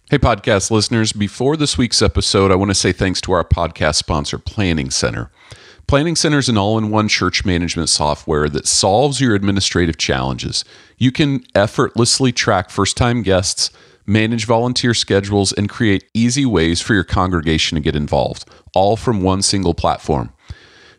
Hey, podcast listeners. Before this week's episode, I want to say thanks to our podcast sponsor, Planning Center. Planning Center is an all-in-one church management software that solves your administrative challenges. You can effortlessly track first-time guests, manage volunteer schedules, and create easy ways for your congregation to get involved, all from one single platform.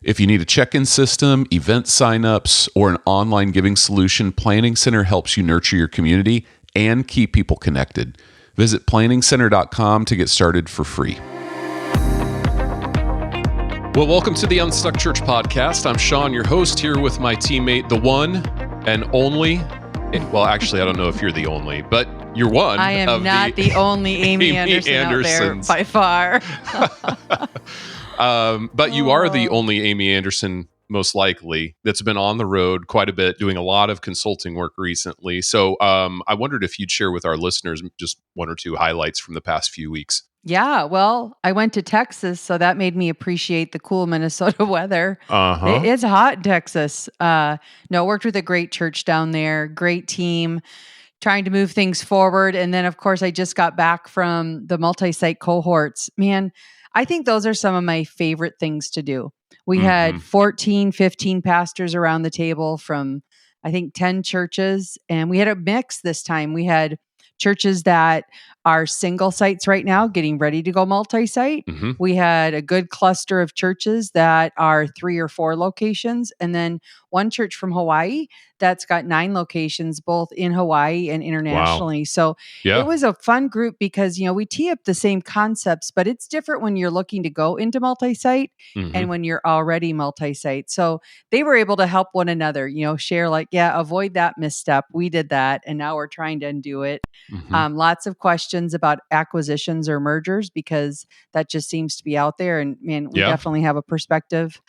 If you need a check-in system, event signups, or an online giving solution, Planning Center helps you nurture your community and keep people connected. Visit planningcenter.com to get started for free. Well, welcome to the Unstuck Church podcast. I'm Sean, your host, here with my teammate, the one and only. Well, actually, I don't know if you're the only, but you're one. I am not the only Amy Anderson out there by far. But you are the only Amy Anderson, most likely, that's been on the road quite a bit, doing a lot of consulting work recently. So I wondered if you'd share with our listeners just one or two highlights from the past few weeks. Yeah, well, I went to Texas, so that made me appreciate the cool Minnesota weather. It's hot in Texas. Worked with a great church down there, great team, trying to move things forward. And then, of course, I just got back from the multi-site cohorts. Man, I think those are some of my favorite things to do. We had 14, 15 pastors around the table from, I think, 10 churches. And we had a mix this time. We had churches that are single sites right now, getting ready to go multi-site. We had a good cluster of churches that are 3 or 4 locations. And then one church from Hawaii that's got 9 locations, both in Hawaii and internationally. Wow. So It was a fun group because, we tee up the same concepts, but it's different when you're looking to go into multi-site and when you're already multi-site. So they were able to help one another, share avoid that misstep. We did that. And now we're trying to undo it. Lots of questions about acquisitions or mergers because that just seems to be out there. And man, we definitely have a perspective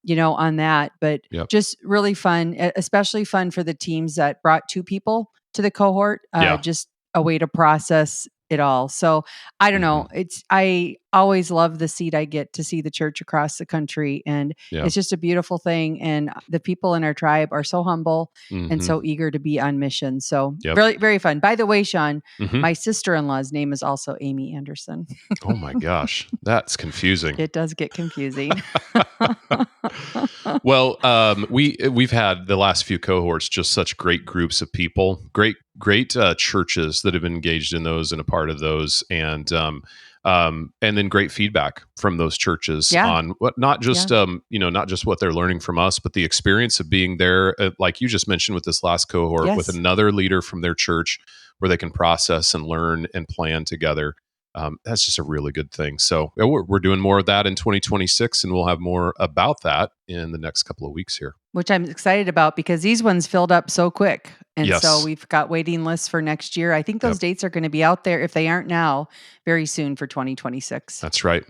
on that, but just really fun, especially fun for the teams that brought 2 people to the cohort, just a way to process it all. So I don't know. I always love the seat I get to see the church across the country. And it's just a beautiful thing. And the people in our tribe are so humble and so eager to be on mission. So really, very fun. By the way, Sean, my sister-in-law's name is also Amy Anderson. Oh my gosh. That's confusing. It does get confusing. Well, we've had the last few cohorts, just such great groups of people, great churches that have been engaged in those and a part of those, and then great feedback from those churches on what not just what they're learning from us, but the experience of being there, like you just mentioned with this last cohort, with another leader from their church, where they can process and learn and plan together. That's just a really good thing. So we're doing more of that in 2026, and we'll have more about that in the next couple of weeks here. Which I'm excited about because these ones filled up so quick. And so we've got waiting lists for next year. I think those dates are going to be out there, if they aren't now, very soon for 2026. That's right.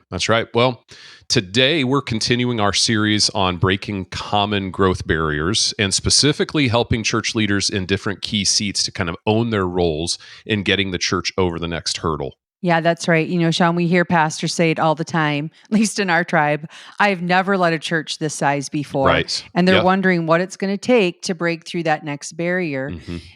Well, today we're continuing our series on breaking common growth barriers and specifically helping church leaders in different key seats to kind of own their roles in getting the church over the next hurdle. Yeah, that's right. Sean, we hear pastors say it all the time, at least in our tribe. I've never led a church this size before. Right. And they're wondering what it's going to take to break through that next barrier.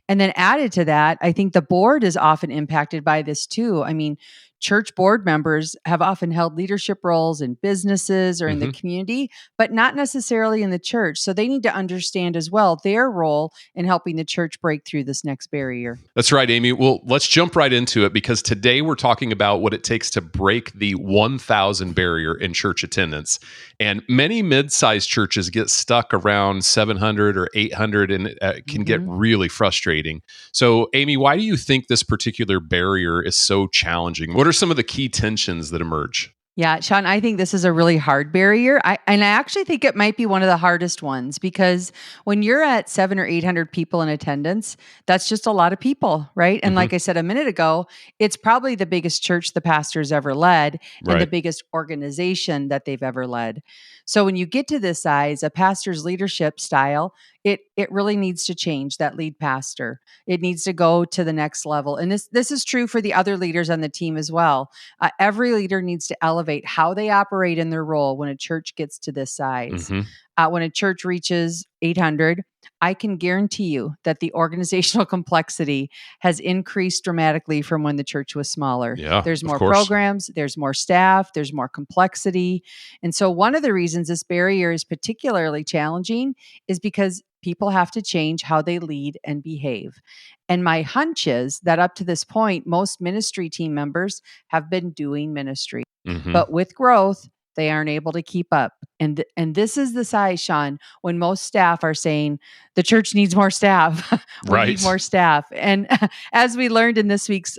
And then added to that, I think the board is often impacted by this too. I mean, church board members have often held leadership roles in businesses or in the community, but not necessarily in the church. So they need to understand as well their role in helping the church break through this next barrier. That's right, Amy. Well, let's jump right into it because today we're talking about what it takes to break the 1,000 barrier in church attendance. And many mid-sized churches get stuck around 700 or 800 and it can get really frustrating. So, Amy, why do you think this particular barrier is so challenging? What are some of the key tensions that emerge? Yeah, Sean, I think this is a really hard barrier. I actually think it might be one of the hardest ones because when you're at 700 or 800 people in attendance, that's just a lot of people, right? And like I said a minute ago, it's probably the biggest church the pastor's ever led and the biggest organization that they've ever led. So when you get to this size, a pastor's leadership style, it really needs to change, that lead pastor. It needs to go to the next level. And this is true for the other leaders on the team as well. Every leader needs to elevate how they operate in their role when a church gets to this size. When a church reaches 800, I can guarantee you that the organizational complexity has increased dramatically from when the church was smaller. Yeah, There's of more course. programs, there's more staff, there's more complexity. And so, one of the reasons this barrier is particularly challenging is because people have to change how they lead and behave. And my hunch is that up to this point, most ministry team members have been doing ministry. Mm-hmm. But with growth, they aren't able to keep up. And this is the size, Sean, when most staff are saying the church needs more staff. We Right. need more staff. And as we learned in last week's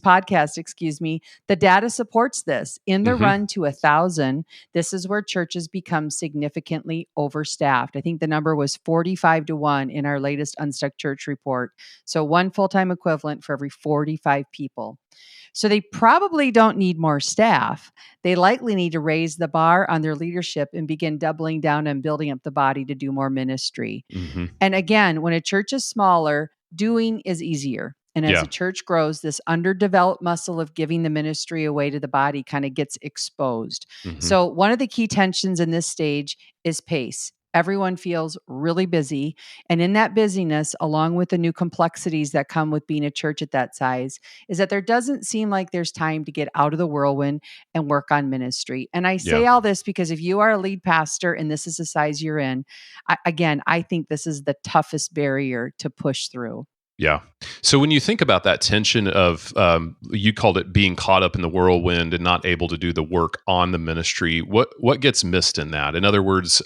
podcast, the data supports this. In the run to 1,000, this is where churches become significantly overstaffed. I think the number was 45-1 in our latest Unstuck Church report. So one full-time equivalent for every 45 people. So they probably don't need more staff. They likely need to raise the bar on their leadership and begin doubling down and building up the body to do more ministry. Mm-hmm. And again, when a church is smaller, doing is easier. And as a church grows, this underdeveloped muscle of giving the ministry away to the body kind of gets exposed. Mm-hmm. So one of the key tensions in this stage is pace. Everyone feels really busy. And in that busyness, along with the new complexities that come with being a church at that size, is that there doesn't seem like there's time to get out of the whirlwind and work on ministry. And I say all this because if you are a lead pastor and this is the size you're in, I think this is the toughest barrier to push through. Yeah. So when you think about that tension of, you called it being caught up in the whirlwind and not able to do the work on the ministry, what gets missed in that? In other words,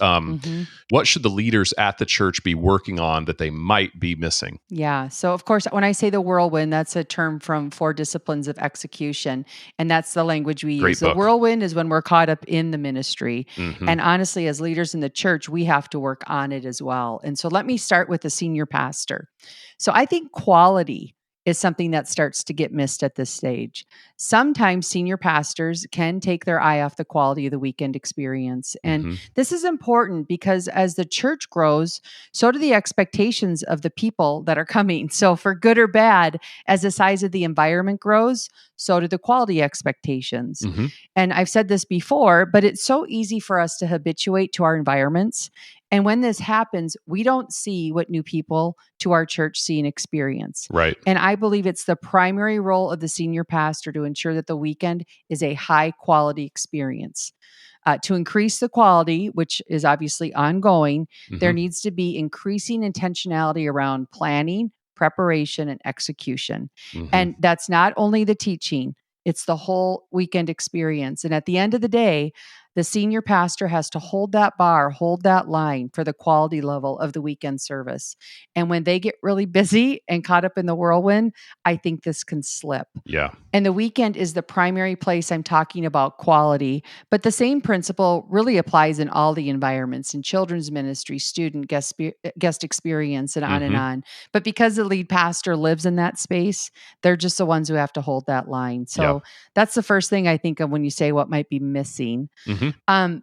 what should the leaders at the church be working on that they might be missing? Yeah. So, of course, when I say the whirlwind, that's a term from 4 Disciplines of Execution. And that's the language we Great use. book. The whirlwind is when we're caught up in the ministry. Mm-hmm. And honestly, as leaders in the church, we have to work on it as well. And so let me start with the senior pastor. So I think quality is something that starts to get missed at this stage. Sometimes senior pastors can take their eye off the quality of the weekend experience. And this is important because as the church grows, so do the expectations of the people that are coming. So for good or bad, as the size of the environment grows, so do the quality expectations. And I've said this before, but it's so easy for us to habituate to our environments. And when this happens, we don't see what new people to our church see and experience. Right. And I believe it's the primary role of the senior pastor to ensure that the weekend is a high quality experience. To increase the quality, which is obviously ongoing, there needs to be increasing intentionality around planning, preparation, and execution. And that's not only the teaching, it's the whole weekend experience. And at the end of the day, the senior pastor has to hold that bar, hold that line for the quality level of the weekend service. And when they get really busy and caught up in the whirlwind, I think this can slip. Yeah. And the weekend is the primary place I'm talking about quality, but the same principle really applies in all the environments, in children's ministry, student, guest experience, and on and on. But because the lead pastor lives in that space, they're just the ones who have to hold that line. So that's the first thing I think of when you say what might be missing.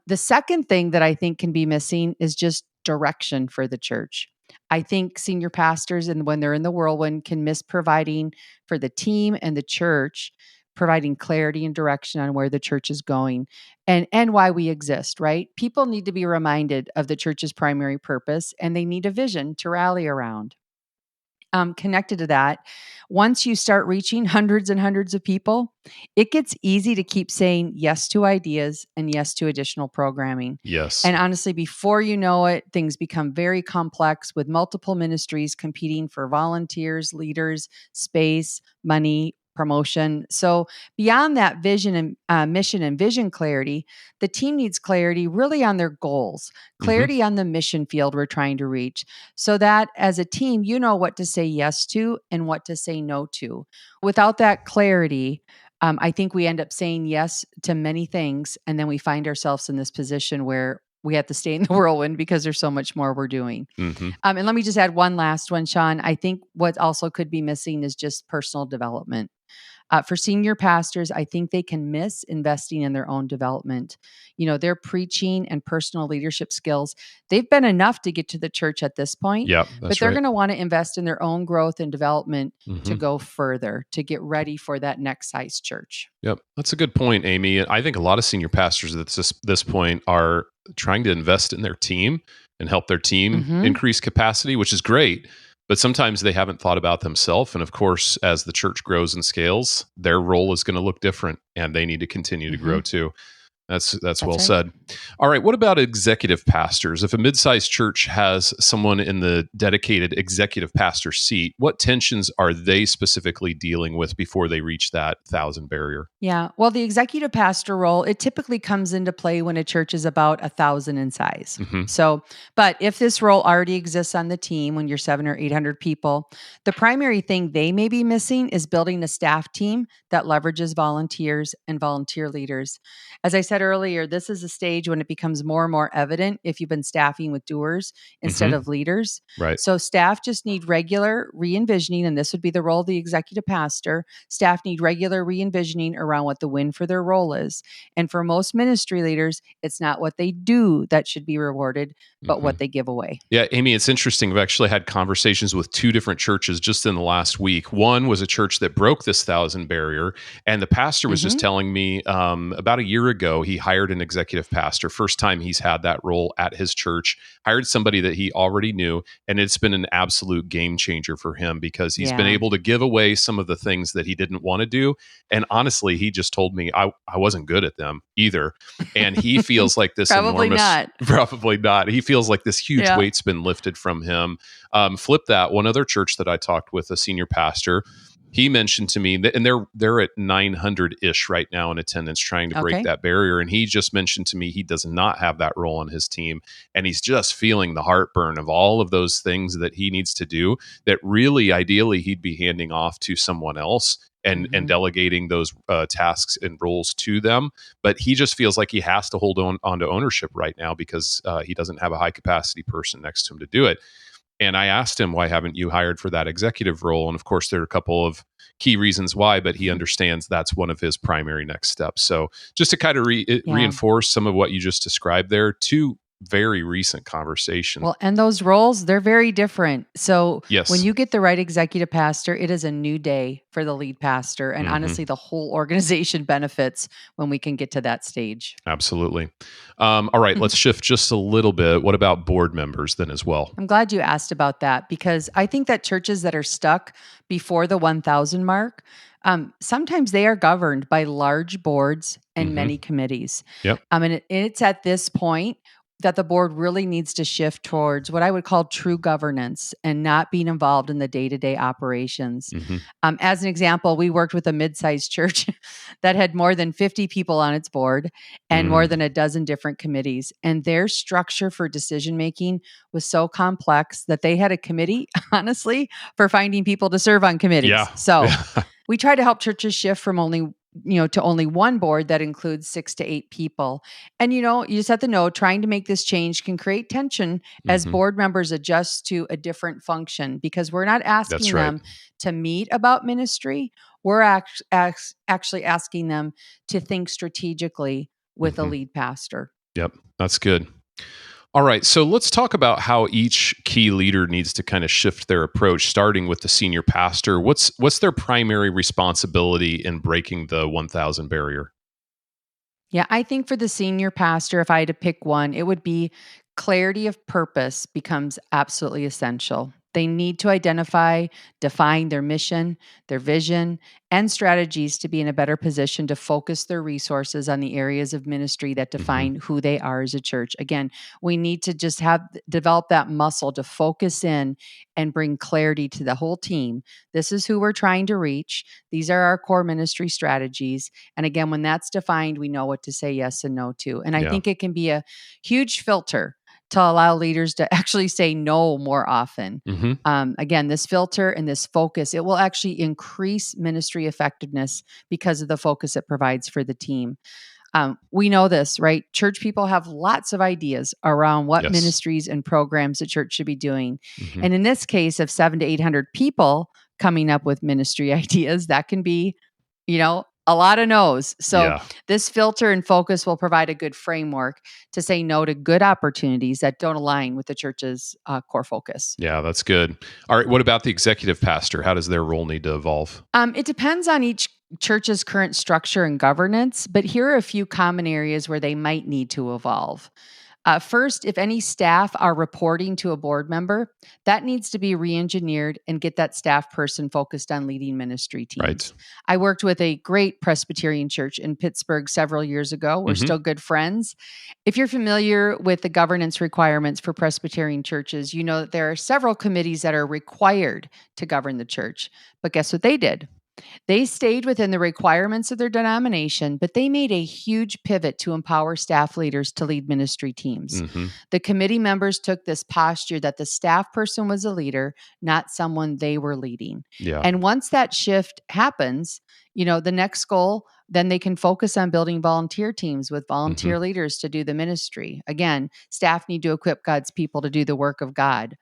The second thing that I think can be missing is just direction for the church. I think senior pastors, and when they're in the whirlwind, can miss providing for the team and the church, providing clarity and direction on where the church is going and why we exist, right? People need to be reminded of the church's primary purpose, and they need a vision to rally around. Connected to that, once you start reaching hundreds and hundreds of people, it gets easy to keep saying yes to ideas and yes to additional programming. Yes. And honestly, before you know it, things become very complex with multiple ministries competing for volunteers, leaders, space, money, promotion. So beyond that vision and mission and vision clarity, the team needs clarity really on their goals, clarity on the mission field we're trying to reach, so that as a team, you know what to say yes to and what to say no to. Without that clarity, I think we end up saying yes to many things, and then we find ourselves in this position where we have to stay in the whirlwind because there's so much more we're doing. And let me just add one last one, Sean. I think what also could be missing is just personal development. For senior pastors, I think they can miss investing in their own development. You know, their preaching and personal leadership skills, they've been enough to get to the church at this point. Yeah, but they're going to want to invest in their own growth and development to go further, to get ready for that next size church. Yep. That's a good point, Amy. I think a lot of senior pastors at this point are trying to invest in their team and help their team Mm-hmm. increase capacity, which is great. But sometimes they haven't thought about themselves. And of course, as the church grows and scales, their role is going to look different and they need to continue to Mm-hmm. grow too. That's well That's right. said. All right, what about executive pastors? If a mid-sized church has someone in the dedicated executive pastor seat, what tensions are they specifically dealing with before they reach that 1,000 barrier? Yeah. Well, the executive pastor role, it typically comes into play when a church is about 1,000 in size. Hmm. So, but if this role already exists on the team when you're 700 or 800 people, the primary thing they may be missing is building a staff team that leverages volunteers and volunteer leaders. As I said earlier, this is a stage when it becomes more and more evident if you've been staffing with doers instead Hmm. of leaders. Right. So, staff just need regular re envisioning, and this would be the role of the executive pastor. Staff need regular re envisioning around what the win for their role is. And for most ministry leaders, it's not what they do that should be rewarded, but Hmm. what they give away. Yeah, Amy, it's interesting. I've actually had conversations with two different churches just in the last week. One was a church that broke this 1,000 barrier, and the pastor was just Hmm. telling me about a year ago he hired an executive pastor. First time he's had that role at his church. Hired somebody that he already knew, and it's been an absolute game changer for him because he's been Yeah. able to give away some of the things that he didn't want to do. And honestly, he just told me I wasn't good at them either, and he feels like this Probably enormous. not. Probably not. He feels like this huge Yeah. weight's been lifted from him. Flip that. One other church that I talked with, a senior pastor, he mentioned to me that, and they're at 900 ish right now in attendance, trying to break Okay. that barrier. And he just mentioned to me he does not have that role on his team, and he's just feeling the heartburn of all of those things that he needs to do. That really, ideally, he'd be handing off to someone else. And Hmm. delegating those tasks and roles to them, but he just feels like he has to hold on to ownership right now because he doesn't have a high capacity person next to him to do it. And I asked him, why haven't you hired for that executive role? And of course, there are a couple of key reasons why, but he understands that's one of his primary next steps. So just to kind of Yeah. reinforce some of what you just described there, two very recent conversations. Well, and those roles, they're very different. So when Yes. you get the right executive pastor, it is a new day for the lead pastor. And Hmm. honestly, the whole organization benefits when we can get to that stage. Absolutely. All right, let's shift just a little bit. What about board members then as well? I'm glad you asked about that because I think that churches that are stuck before the 1,000 mark, sometimes they are governed by large boards and Hmm. many committees. Yep. And it's at this point that the board really needs to shift towards what I would call true governance and not being involved in the day to day operations. Hmm. As an example, we worked with a mid sized church that had more than 50 people on its board and more than a dozen different committees. And their structure for decision making was so complex that they had a committee, honestly, for finding people to serve on committees. Yeah. So we try to help churches shift from to only one board that includes 6 to 8 people. And you just have to know trying to make this change can create tension as Hmm. board members adjust to a different function because we're not That's asking right. them to meet about ministry. We're actually asking them to think strategically with a Hmm. lead pastor. Yep. That's good. All right, so let's talk about how each key leader needs to kind of shift their approach, starting with the senior pastor. What's their primary responsibility in breaking the 1,000 barrier? Yeah, I think for the senior pastor, if I had to pick one, it would be clarity of purpose becomes absolutely essential. They need to identify, define their mission, their vision, and strategies to be in a better position to focus their resources on the areas of ministry that Hmm. define who they are as a church. Again, we need to just develop that muscle to focus in and bring clarity to the whole team. This is who we're trying to reach. These are our core ministry strategies. And again, when that's defined, we know what to say yes and no to. And I Yeah. think it can be a huge filter to allow leaders to actually say no more often. Hmm. Again, this filter and this focus, it will actually increase ministry effectiveness because of the focus it provides for the team. We know this, right? Church people have lots of ideas around what Yes. ministries and programs the church should be doing. Hmm. And in this case of 700 to 800 people coming up with ministry ideas, that can be, a lot of no's. So Yeah. this filter and focus will provide a good framework to say no to good opportunities that don't align with the church's core focus. Yeah, that's good. All right, what about the executive pastor? How does their role need to evolve? It depends on each church's current structure and governance, but here are a few common areas where they might need to evolve. First, if any staff are reporting to a board member, that needs to be re-engineered and get that staff person focused on leading ministry teams. Right. I worked with a great Presbyterian church in Pittsburgh several years ago. We're still good friends. If you're familiar with the governance requirements for Presbyterian churches, you know that there are several committees that are required to govern the church. But guess what they did? They stayed within the requirements of their denomination, but they made a huge pivot to empower staff leaders to lead ministry teams. The committee members took this posture that the staff person was a leader, not someone they were leading. Yeah. And once that shift happens, the next goal, then they can focus on building volunteer teams with volunteer leaders to do the ministry. Again, staff need to equip God's people to do the work of God.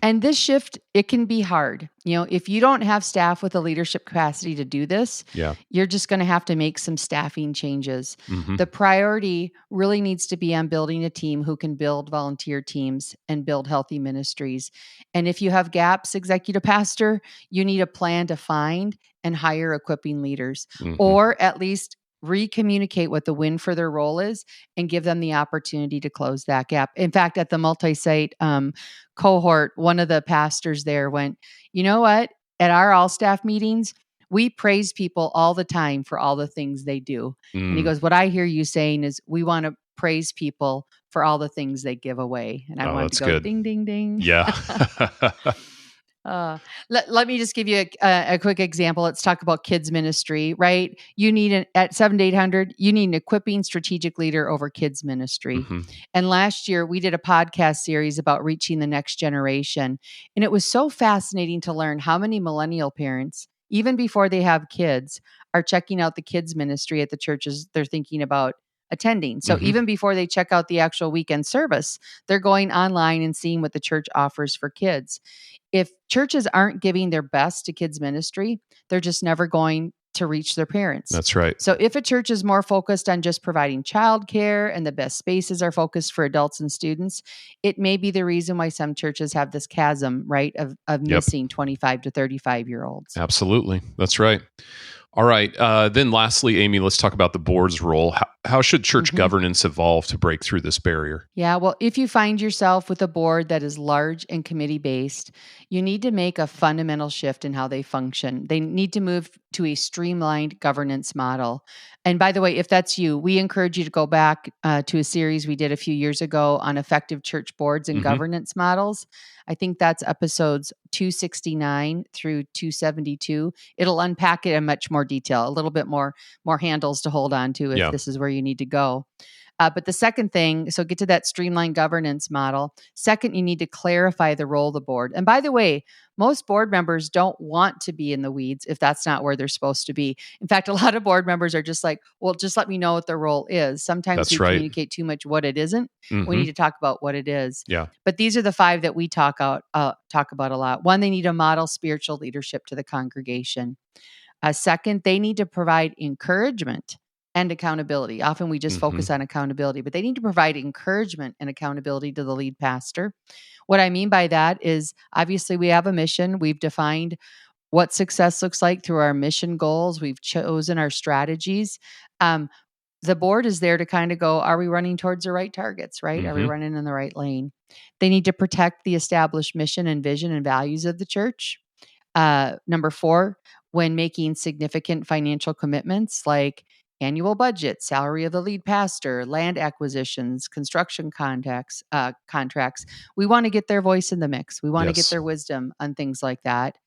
And this shift, it can be hard. If you don't have staff with the leadership capacity to do this, you're just going to have to make some staffing changes. The priority really needs to be on building a team who can build volunteer teams and build healthy ministries. And if you have gaps, executive pastor, you need a plan to find and hire equipping leaders, or at least recommunicate what the win for their role is and give them the opportunity to close that gap. In fact, at the multi-site cohort, one of the pastors there went, you know what? At our all staff meetings, we praise people all the time for all the things they do. And he goes, what I hear you saying is we want to praise people for all the things they give away. And I wanted to go good. ding, ding, ding. Yeah. Let me just give you a quick example. Let's talk about kids ministry, right? You need at 7-800, you need an equipping strategic leader over kids ministry. And last year we did a podcast series about reaching the next generation. And it was so fascinating to learn how many millennial parents, even before they have kids, are checking out the kids ministry at the churches they're thinking about attending. So even before they check out the actual weekend service, they're going online and seeing what the church offers for kids. If churches aren't giving their best to kids ministry, they're just never going to reach their parents. That's right. So if a church is more focused on just providing childcare and the best spaces are focused for adults and students, it may be the reason why some churches have this chasm, right, of missing 25 to 35-year-olds. Absolutely. That's right. All right. Then lastly, Amy, let's talk about the board's role. How should church governance evolve to break through this barrier? Yeah, well, if you find yourself with a board that is large and committee-based, you need to make a fundamental shift in how they function. They need to move to a streamlined governance model. And by the way, if that's you, we encourage you to go back to a series we did a few years ago on effective church boards and governance models. I think that's episodes 269 through 272. It'll unpack it in much more detail, a little bit more handles to hold on to if this is where you need to go. But the second thing, so get to that streamlined governance model. Second, you need to clarify the role of the board. And by the way, most board members don't want to be in the weeds if that's not where they're supposed to be. In fact, a lot of board members are just like, well, just let me know what the role is. Sometimes we communicate too much what it isn't. We need to talk about what it is. Yeah. But these are the 5 that we talk about a lot. One, they need to model spiritual leadership to the congregation. Second, they need to provide encouragement and accountability. Often we just focus on accountability, but they need to provide encouragement and accountability to the lead pastor. What I mean by that is obviously we have a mission. We've defined what success looks like through our mission goals. We've chosen our strategies. The board is there to kind of go, are we running towards the right targets, right? Are we running in the right lane? They need to protect the established mission and vision and values of the church. Number 4, when making significant financial commitments like annual budget, salary of the lead pastor, land acquisitions, construction contracts, we want to get their voice in the mix. We want to get their wisdom on things like that.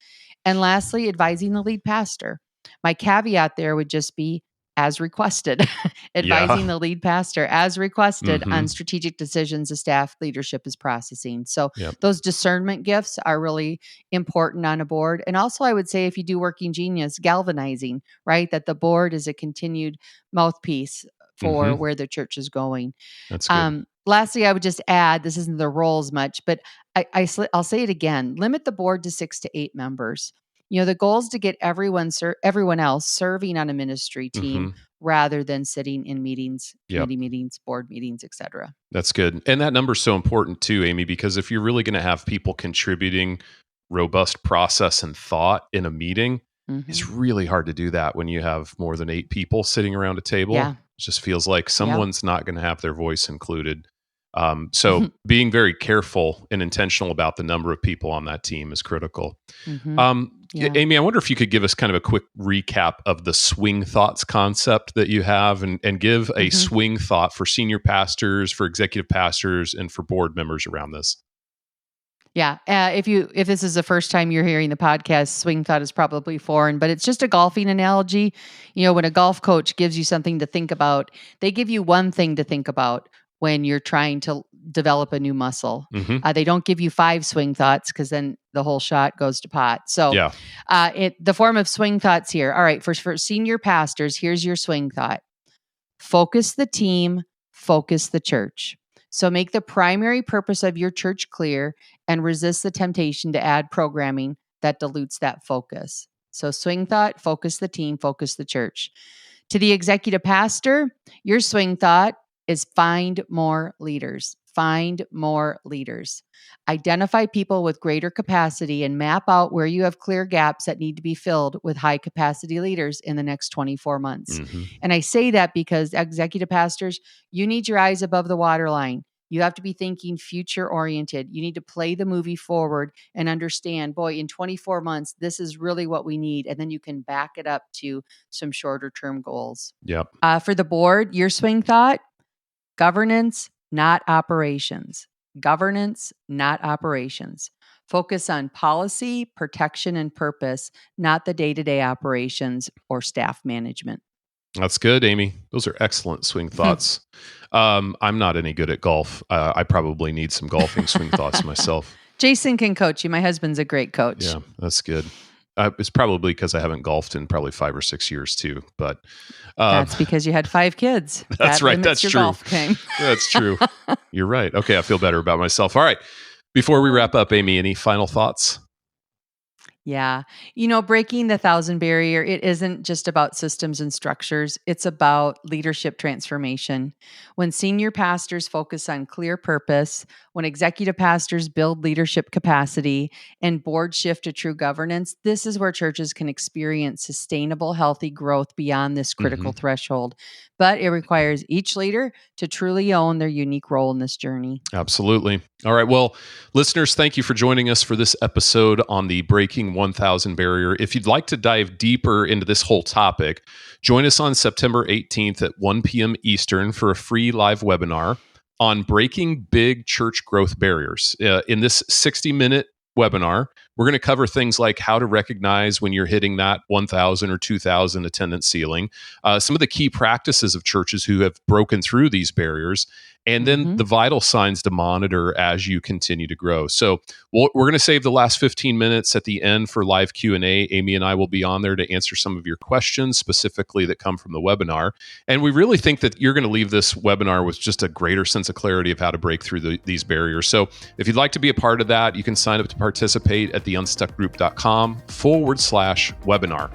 And lastly, advising the lead pastor. My caveat there would just be as requested, advising the lead pastor as requested on strategic decisions the staff leadership is processing. So those discernment gifts are really important on a board. And also I would say if you do Working Genius, galvanizing, right? That the board is a continued mouthpiece for where the church is going. That's good. Lastly, I would just add, this isn't the roles much, but I'll say it again, limit the board to 6 to 8 members. The goal is to get everyone else serving on a ministry team rather than sitting in meetings, committee meetings, board meetings, etc. That's good. And that number is so important too, Amy, because if you're really going to have people contributing robust process and thought in a meeting, it's really hard to do that when you have more than 8 people sitting around a table. It just feels like someone's not going to have their voice included. So being very careful and intentional about the number of people on that team is critical. Yeah. Amy, I wonder if you could give us kind of a quick recap of the swing thoughts concept that you have and give a swing thought for senior pastors, for executive pastors, and for board members around this. Yeah. If this is the first time you're hearing the podcast, swing thought is probably foreign, but it's just a golfing analogy. When a golf coach gives you something to think about, they give you one thing to think about when you're trying to develop a new muscle. They don't give you 5 swing thoughts because then the whole shot goes to pot. So the form of swing thoughts here. All right, for senior pastors, here's your swing thought. Focus the team, focus the church. So make the primary purpose of your church clear and resist the temptation to add programming that dilutes that focus. So swing thought, focus the team, focus the church. To the executive pastor, your swing thought is find more leaders. Find more leaders. Identify people with greater capacity and map out where you have clear gaps that need to be filled with high capacity leaders in the next 24 months. And I say that because executive pastors, you need your eyes above the waterline. You have to be thinking future oriented. You need to play the movie forward and understand, boy, in 24 months, this is really what we need. And then you can back it up to some shorter term goals. Yep. For the board, your swing thought, governance, not operations. Governance, not operations. Focus on policy, protection, and purpose, not the day-to-day operations or staff management. That's good, Amy. Those are excellent swing thoughts. I'm not any good at golf. I probably need some golfing swing thoughts myself. Jason can coach you. My husband's a great coach. Yeah, that's good. It's probably because I haven't golfed in probably 5 or 6 years too. But that's because you had 5 kids. That's right. That's your true. Golf game. That's true. You're right. Okay, I feel better about myself. All right. Before we wrap up, Amy, any final thoughts? Yeah. Breaking the 1,000 barrier, it isn't just about systems and structures. It's about leadership transformation. When senior pastors focus on clear purpose, when executive pastors build leadership capacity, and boards shift to true governance, this is where churches can experience sustainable, healthy growth beyond this critical threshold. But it requires each leader to truly own their unique role in this journey. Absolutely. All right. Well, listeners, thank you for joining us for this episode on the Breaking 1,000 Barrier. If you'd like to dive deeper into this whole topic, join us on September 18th at 1 p.m. Eastern for a free live webinar on breaking big church growth barriers. In this 60-minute webinar, we're going to cover things like how to recognize when you're hitting that 1,000 or 2,000 attendance ceiling, some of the key practices of churches who have broken through these barriers, and then the vital signs to monitor as you continue to grow. So we're going to save the last 15 minutes at the end for live Q&A. Amy and I will be on there to answer some of your questions specifically that come from the webinar. And we really think that you're going to leave this webinar with just a greater sense of clarity of how to break through these barriers. So if you'd like to be a part of that, you can sign up to participate at theunstuckgroup.com/webinar.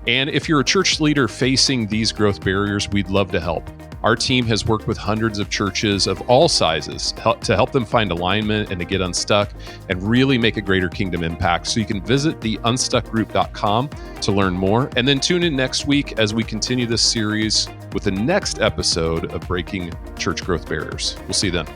And if you're a church leader facing these growth barriers, we'd love to help. Our team has worked with hundreds of churches of all sizes to help them find alignment and to get unstuck and really make a greater kingdom impact. So you can visit theunstuckgroup.com to learn more. And then tune in next week as we continue this series with the next episode of Breaking Church Growth Barriers. We'll see you then.